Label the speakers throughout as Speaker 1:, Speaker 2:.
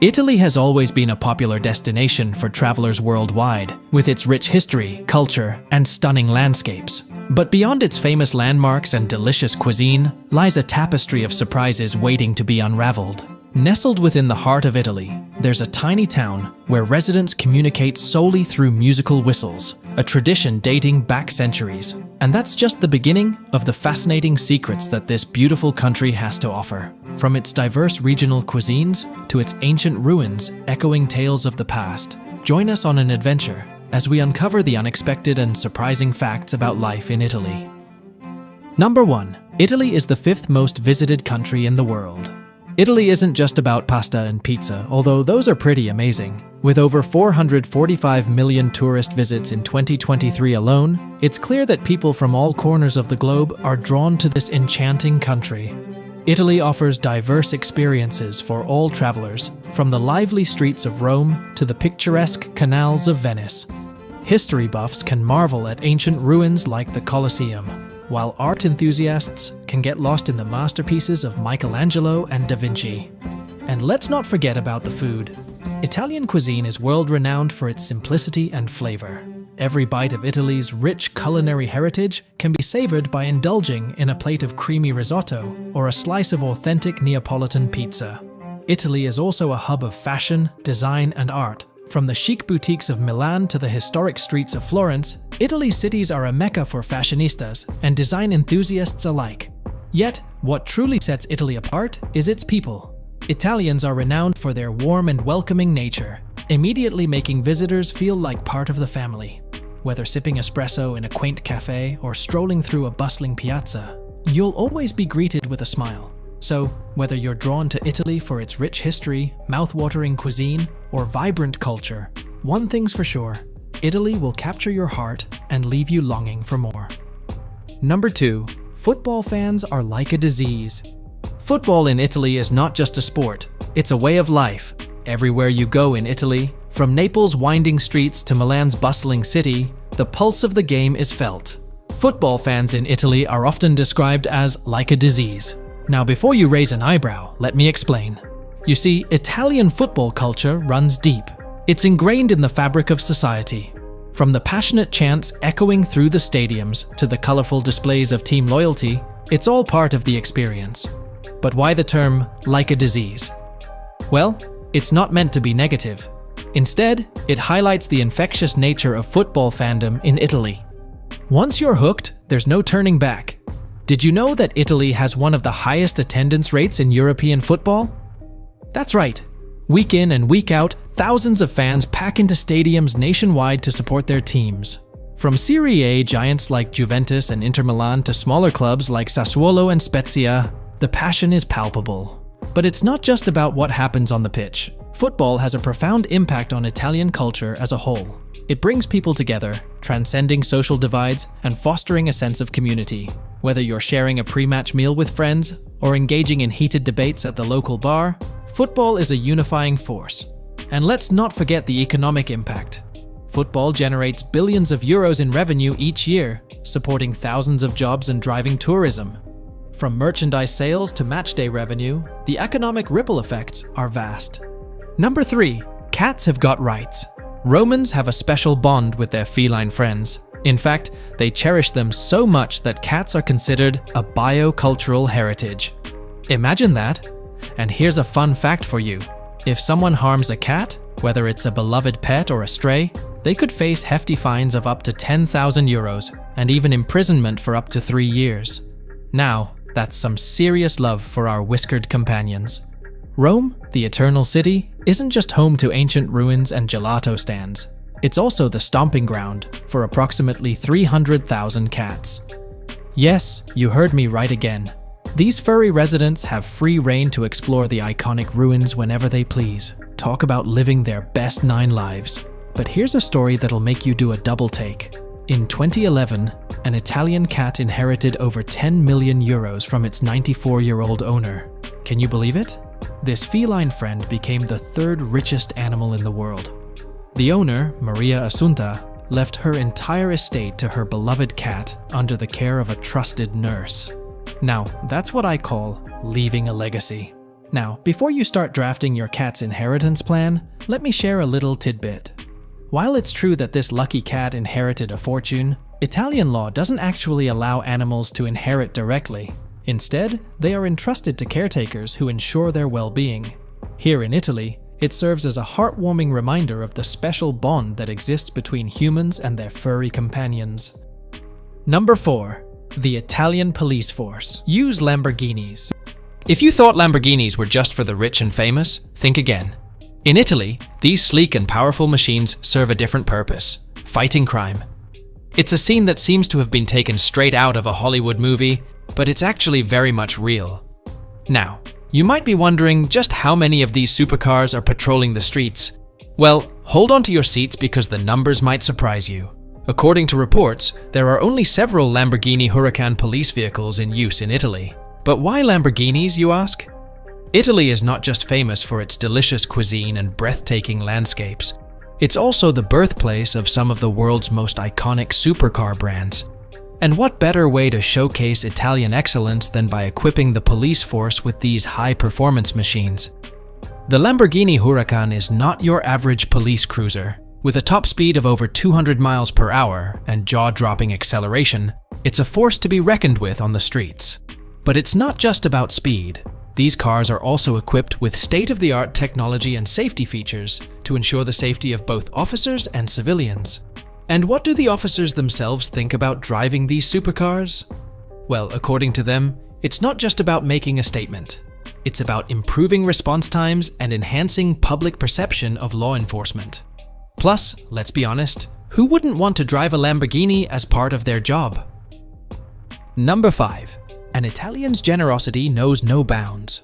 Speaker 1: Italy has always been a popular destination for travelers worldwide, with its rich history, culture, and stunning landscapes. But beyond its famous landmarks and delicious cuisine lies a tapestry of surprises waiting to be unraveled. Nestled within the heart of Italy, there's a tiny town where residents communicate solely through musical whistles, a tradition dating back centuries. And that's just the beginning of the fascinating secrets that this beautiful country has to offer. From its diverse regional cuisines to its ancient ruins echoing tales of the past, join us on an adventure as we uncover the unexpected and surprising facts about life in Italy. Number 1. Italy is the 5th most visited country in the world. Italy isn't just about pasta and pizza, although those are pretty amazing. With over 445 million tourist visits in 2023 alone, it's clear that people from all corners of the globe are drawn to this enchanting country. Italy offers diverse experiences for all travelers, from the lively streets of Rome to the picturesque canals of Venice. History buffs can marvel at ancient ruins like the Colosseum, while art enthusiasts can get lost in the masterpieces of Michelangelo and Da Vinci. And let's not forget about the food. Italian cuisine is world-renowned for its simplicity and flavor. Every bite of Italy's rich culinary heritage can be savored by indulging in a plate of creamy risotto or a slice of authentic Neapolitan pizza. Italy is also a hub of fashion, design, and art. From the chic boutiques of Milan to the historic streets of Florence, Italy's cities are a mecca for fashionistas and design enthusiasts alike. Yet, what truly sets Italy apart is its people. Italians are renowned for their warm and welcoming nature, immediately making visitors feel like part of the family. Whether sipping espresso in a quaint cafe or strolling through a bustling piazza, you'll always be greeted with a smile. So, whether you're drawn to Italy for its rich history, mouth-watering cuisine, or vibrant culture, one thing's for sure, Italy will capture your heart and leave you longing for more. Number 2. Football fans are like a disease. Football in Italy is not just a sport, it's a way of life. Everywhere you go in Italy, from Naples' winding streets to Milan's bustling city, the pulse of the game is felt. Football fans in Italy are often described as like a disease. Now, before you raise an eyebrow, let me explain. You see, Italian football culture runs deep. It's ingrained in the fabric of society. From the passionate chants echoing through the stadiums to the colorful displays of team loyalty, it's all part of the experience. But why the term like a disease? Well, it's not meant to be negative. Instead, it highlights the infectious nature of football fandom in Italy. Once you're hooked, there's no turning back. Did you know that Italy has one of the highest attendance rates in European football? That's right. Week in and week out, thousands of fans pack into stadiums nationwide to support their teams. From Serie A giants like Juventus and Inter Milan to smaller clubs like Sassuolo and Spezia, the passion is palpable. But it's not just about what happens on the pitch. Football has a profound impact on Italian culture as a whole. It brings people together, transcending social divides and fostering a sense of community. Whether you're sharing a pre-match meal with friends or engaging in heated debates at the local bar, football is a unifying force. And let's not forget the economic impact. Football generates billions of euros in revenue each year, supporting thousands of jobs and driving tourism. From merchandise sales to matchday revenue, the economic ripple effects are vast. Number 3. Cats have got rights. Romans have a special bond with their feline friends. In fact, they cherish them so much that cats are considered a biocultural heritage. Imagine that. And here's a fun fact for you. If someone harms a cat, whether it's a beloved pet or a stray, they could face hefty fines of up to 10,000 euros and even imprisonment for up to 3 years. Now, that's some serious love for our whiskered companions. Rome, the Eternal City, isn't just home to ancient ruins and gelato stands. It's also the stomping ground for approximately 300,000 cats. Yes, you heard me right again. These furry residents have free rein to explore the iconic ruins whenever they please. Talk about living their best 9 lives. But here's a story that'll make you do a double take. In 2011, an Italian cat inherited over 10 million euros from its 94-year-old owner. Can you believe it? This feline friend became the 3rd richest animal in the world. The owner, Maria Assunta, left her entire estate to her beloved cat under the care of a trusted nurse. Now, that's what I call leaving a legacy. Now, before you start drafting your cat's inheritance plan, let me share a little tidbit. While it's true that this lucky cat inherited a fortune, Italian law doesn't actually allow animals to inherit directly. Instead, they are entrusted to caretakers who ensure their well-being. Here in Italy, it serves as a heartwarming reminder of the special bond that exists between humans and their furry companions. Number 4. The Italian police force. Use Lamborghinis. If you thought Lamborghinis were just for the rich and famous, think again. In Italy, these sleek and powerful machines serve a different purpose: fighting crime. It's a scene that seems to have been taken straight out of a Hollywood movie, but it's actually very much real. Now, you might be wondering just how many of these supercars are patrolling the streets. Well, hold on to your seats because the numbers might surprise you. According to reports, there are only several Lamborghini Huracan police vehicles in use in Italy. But why Lamborghinis, you ask? Italy is not just famous for its delicious cuisine and breathtaking landscapes. It's also the birthplace of some of the world's most iconic supercar brands. And what better way to showcase Italian excellence than by equipping the police force with these high-performance machines? The Lamborghini Huracan is not your average police cruiser. With a top speed of over 200 miles per hour and jaw-dropping acceleration, it's a force to be reckoned with on the streets. But it's not just about speed. These cars are also equipped with state-of-the-art technology and safety features to ensure the safety of both officers and civilians. And what do the officers themselves think about driving these supercars? Well, according to them, it's not just about making a statement. It's about improving response times and enhancing public perception of law enforcement. Plus, let's be honest, who wouldn't want to drive a Lamborghini as part of their job? Number 5. An Italian's generosity knows no bounds.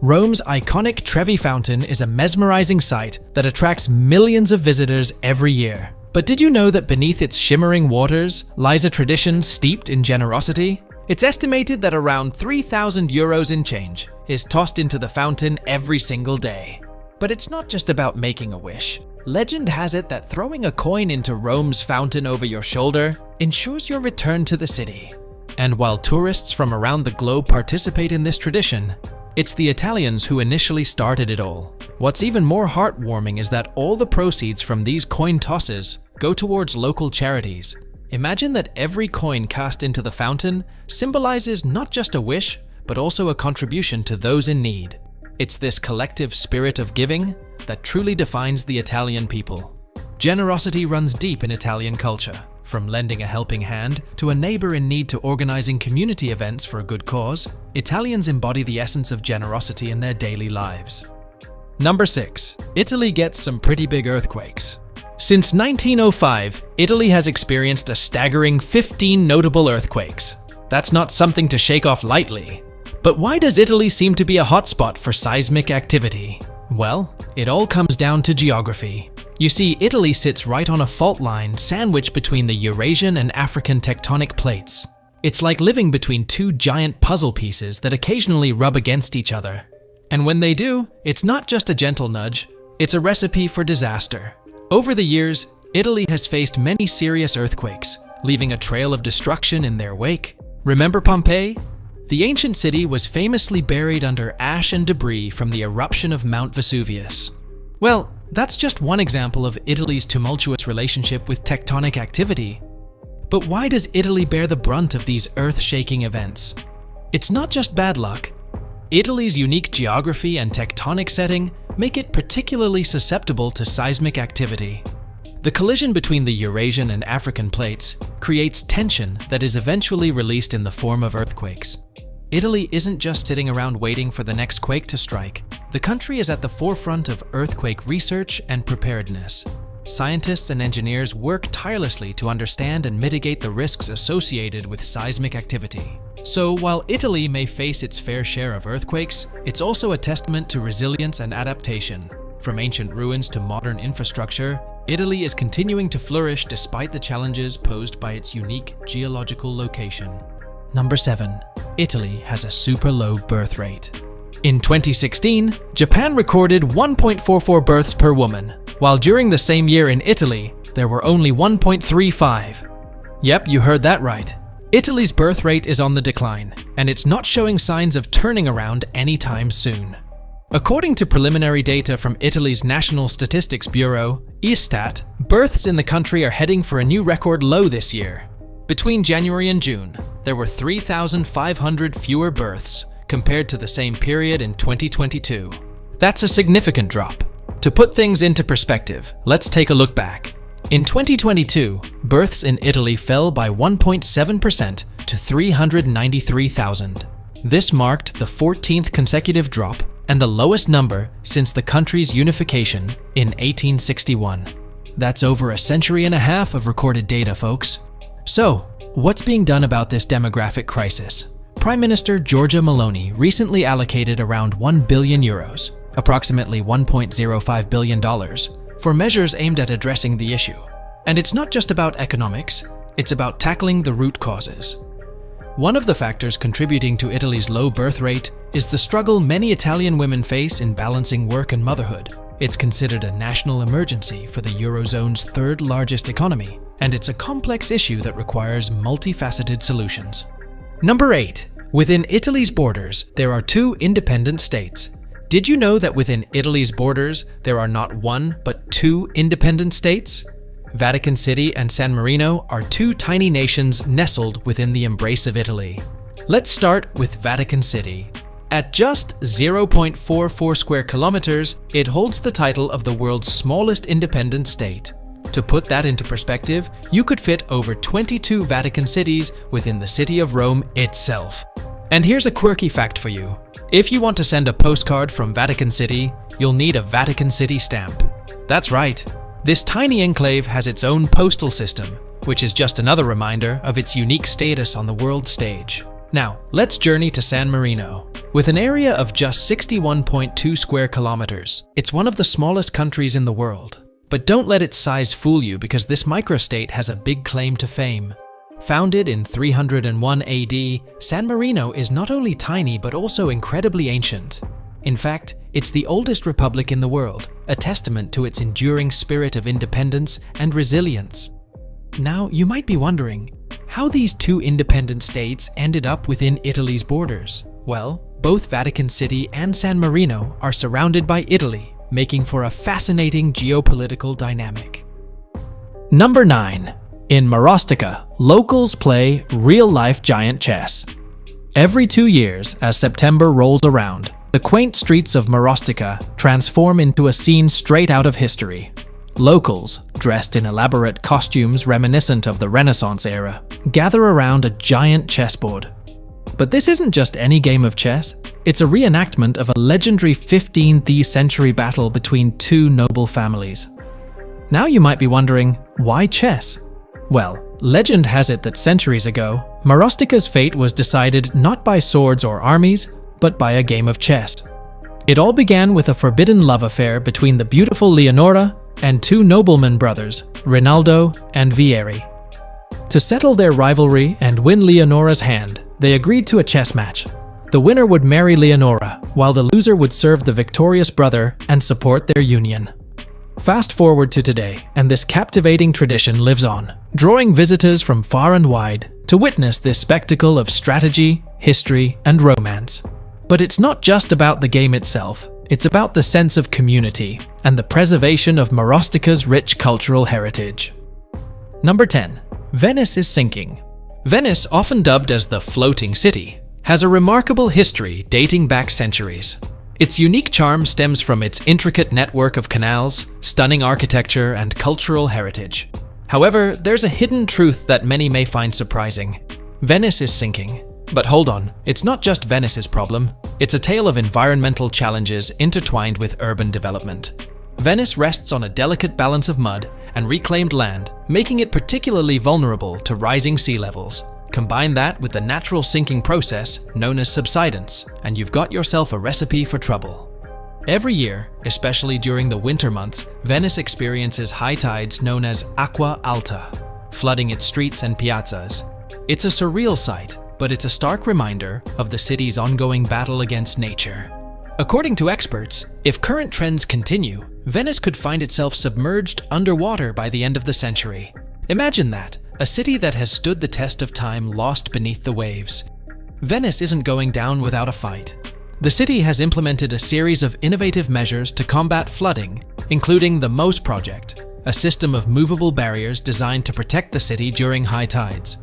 Speaker 1: Rome's iconic Trevi Fountain is a mesmerizing sight that attracts millions of visitors every year. But did you know that beneath its shimmering waters lies a tradition steeped in generosity? It's estimated that around 3,000 euros in change is tossed into the fountain every single day. But it's not just about making a wish. Legend has it that throwing a coin into Rome's fountain over your shoulder ensures your return to the city. And while tourists from around the globe participate in this tradition, it's the Italians who initially started it all. What's even more heartwarming is that all the proceeds from these coin tosses go towards local charities. Imagine that every coin cast into the fountain symbolizes not just a wish, but also a contribution to those in need. It's this collective spirit of giving that truly defines the Italian people. Generosity runs deep in Italian culture. From lending a helping hand to a neighbor in need to organizing community events for a good cause, Italians embody the essence of generosity in their daily lives. Number 6. Italy gets some pretty big earthquakes. Since 1905, Italy has experienced a staggering 15 notable earthquakes. That's not something to shake off lightly. But why does Italy seem to be a hotspot for seismic activity? Well, it all comes down to geography. You see, Italy sits right on a fault line sandwiched between the Eurasian and African tectonic plates. It's like living between two giant puzzle pieces that occasionally rub against each other. And when they do, it's not just a gentle nudge, it's a recipe for disaster. Over the years, Italy has faced many serious earthquakes, leaving a trail of destruction in their wake. Remember Pompeii? The ancient city was famously buried under ash and debris from the eruption of Mount Vesuvius. Well, that's just one example of Italy's tumultuous relationship with tectonic activity. But why does Italy bear the brunt of these earth-shaking events? It's not just bad luck. Italy's unique geography and tectonic setting make it particularly susceptible to seismic activity. The collision between the Eurasian and African plates creates tension that is eventually released in the form of earthquakes. Italy isn't just sitting around waiting for the next quake to strike. The country is at the forefront of earthquake research and preparedness. Scientists and engineers work tirelessly to understand and mitigate the risks associated with seismic activity. So while Italy may face its fair share of earthquakes, it's also a testament to resilience and adaptation. From ancient ruins to modern infrastructure, Italy is continuing to flourish despite the challenges posed by its unique geological location. Number 7. Italy has a super low birth rate. In 2016, Japan recorded 1.44 births per woman, while during the same year in Italy, there were only 1.35. Yep, you heard that right. Italy's birth rate is on the decline, and it's not showing signs of turning around anytime soon. According to preliminary data from Italy's National Statistics Bureau, Istat, births in the country are heading for a new record low this year. Between January and June, there were 3,500 fewer births compared to the same period in 2022. That's a significant drop. To put things into perspective, let's take a look back. In 2022, births in Italy fell by 1.7% to 393,000. This marked the 14th consecutive drop and the lowest number since the country's unification in 1861. That's over a century and a half of recorded data, folks. So, what's being done about this demographic crisis? Prime Minister Giorgia Meloni recently allocated around €1 billion, approximately $1.05 billion, for measures aimed at addressing the issue. And it's not just about economics, it's about tackling the root causes. One of the factors contributing to Italy's low birth rate is the struggle many Italian women face in balancing work and motherhood. It's considered a national emergency for the Eurozone's third largest economy, and it's a complex issue that requires multifaceted solutions. Number 8. Within Italy's borders, there are 2 independent states. Did you know that within Italy's borders, there are not 1 but 2 independent states? Vatican City and San Marino are 2 tiny nations nestled within the embrace of Italy. Let's start with Vatican City. At just 0.44 square kilometers, it holds the title of the world's smallest independent state. To put that into perspective, you could fit over 22 Vatican cities within the city of Rome itself. And here's a quirky fact for you. If you want to send a postcard from Vatican City, you'll need a Vatican City stamp. That's right. This tiny enclave has its own postal system, which is just another reminder of its unique status on the world stage. Now, let's journey to San Marino. With an area of just 61.2 square kilometers, it's one of the smallest countries in the world. But don't let its size fool you, because this microstate has a big claim to fame. Founded in 301 AD, San Marino is not only tiny but also incredibly ancient. In fact, it's the oldest republic in the world, a testament to its enduring spirit of independence and resilience. Now, you might be wondering how these 2 independent states ended up within Italy's borders. Well, both Vatican City and San Marino are surrounded by Italy, making for a fascinating geopolitical dynamic. Number 9. In Marostica, locals play real-life giant chess. Every 2 years, as September rolls around, the quaint streets of Marostica transform into a scene straight out of history. Locals, dressed in elaborate costumes reminiscent of the Renaissance era, gather around a giant chessboard. But this isn't just any game of chess. It's a reenactment of a legendary 15th century battle between 2 noble families. Now you might be wondering, why chess? Well, legend has it that centuries ago, Marostica's fate was decided not by swords or armies, but by a game of chess. It all began with a forbidden love affair between the beautiful Leonora and 2 nobleman brothers, Rinaldo and Vieri. To settle their rivalry and win Leonora's hand, they agreed to a chess match. The winner would marry Leonora, while the loser would serve the victorious brother and support their union. Fast forward to today, and this captivating tradition lives on, drawing visitors from far and wide to witness this spectacle of strategy, history, and romance. But it's not just about the game itself, it's about the sense of community and the preservation of Marostica's rich cultural heritage. Number 10. Venice is sinking. Venice, often dubbed as the floating city, has a remarkable history dating back centuries. Its unique charm stems from its intricate network of canals, stunning architecture, and cultural heritage. However, there's a hidden truth that many may find surprising. Venice is sinking. But hold on, it's not just Venice's problem. It's a tale of environmental challenges intertwined with urban development. Venice rests on a delicate balance of mud and reclaimed land, making it particularly vulnerable to rising sea levels. Combine that with the natural sinking process known as subsidence, and you've got yourself a recipe for trouble. Every year, especially during the winter months, Venice experiences high tides known as acqua alta, flooding its streets and piazzas. It's a surreal sight, but it's a stark reminder of the city's ongoing battle against nature. According to experts, if current trends continue, Venice could find itself submerged underwater by the end of the century. Imagine that, a city that has stood the test of time lost beneath the waves. Venice isn't going down without a fight. The city has implemented a series of innovative measures to combat flooding, including the MOSE project, a system of movable barriers designed to protect the city during high tides.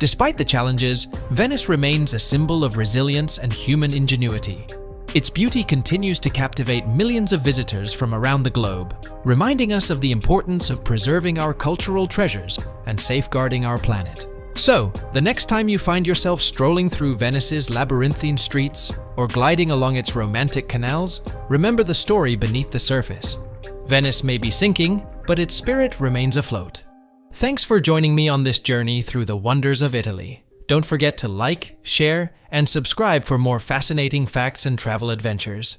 Speaker 1: Despite the challenges, Venice remains a symbol of resilience and human ingenuity. Its beauty continues to captivate millions of visitors from around the globe, reminding us of the importance of preserving our cultural treasures and safeguarding our planet. So, the next time you find yourself strolling through Venice's labyrinthine streets or gliding along its romantic canals, remember the story beneath the surface. Venice may be sinking, but its spirit remains afloat. Thanks for joining me on this journey through the wonders of Italy. Don't forget to like, share, and subscribe for more fascinating facts and travel adventures.